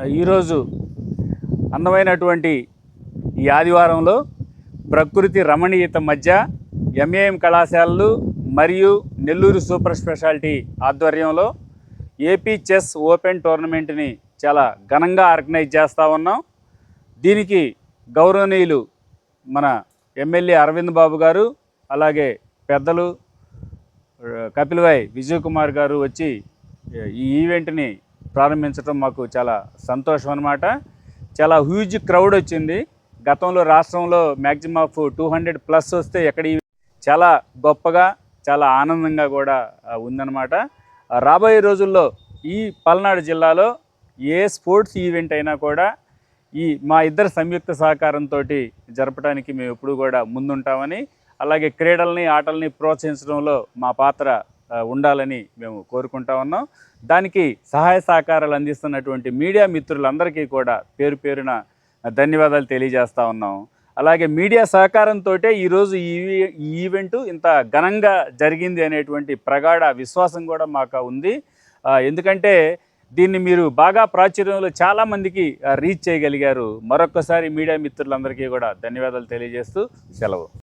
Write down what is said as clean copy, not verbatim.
ఈరోజు అందమైనటువంటి ఈ ఆదివారంలో ప్రకృతి రమణీయత మధ్య ఎంఏఎం కళాశాలలు మరియు నెల్లూరు సూపర్ స్పెషాలిటీ ఆధ్వర్యంలో ఏపీ చెస్ ఓపెన్ టోర్నమెంట్ని చాలా ఘనంగా ఆర్గనైజ్ చేస్తూ ఉన్నాం. దీనికి గౌరవనీయులు మన ఎమ్మెల్యే అరవింద్ బాబు గారు, అలాగే పెద్దలు కపిల్వాయి విజయ్ కుమార్ గారు వచ్చి ఈ ఈవెంట్ని ప్రారంభించడం మాకు చాలా సంతోషం అన్నమాట. చాలా హ్యూజ్ క్రౌడ్ వచ్చింది. గతంలో రాష్ట్రంలో మ్యాక్సిమం ఆఫ్ 200+ వస్తే ఎక్కడ చాలా గొప్పగా చాలా ఆనందంగా కూడా ఉందన్నమాట. రాబోయే రోజుల్లో ఈ పల్నాడు జిల్లాలో ఏ స్పోర్ట్స్ ఈవెంట్ అయినా కూడా మా ఇద్దరు సంయుక్త సహకారంతో జరపడానికి మేము ఎప్పుడు కూడా ముందుంటామని, అలాగే క్రీడల్ని ఆటల్ని ప్రోత్సహించడంలో మా పాత్ర ఉండాలని మేము కోరుకుంటా ఉన్నాం. దానికి సహాయ సహకారాలు అందిస్తున్నటువంటి మీడియా మిత్రులందరికీ కూడా పేరు పేరున ధన్యవాదాలు తెలియజేస్తూ ఉన్నాం. అలాగే మీడియా సహకారంతో ఈరోజు ఈ ఈవెంట్ ఇంత ఘనంగా జరిగింది అనేటువంటి ప్రగాఢ విశ్వాసం కూడా మాకు ఉంది. ఎందుకంటే దీన్ని మీరు బాగా ప్రాచుర్యంలో చాలామందికి రీచ్ చేయగలిగారు. మరొక్కసారి మీడియా మిత్రులందరికీ కూడా ధన్యవాదాలు తెలియజేస్తూ సెలవు.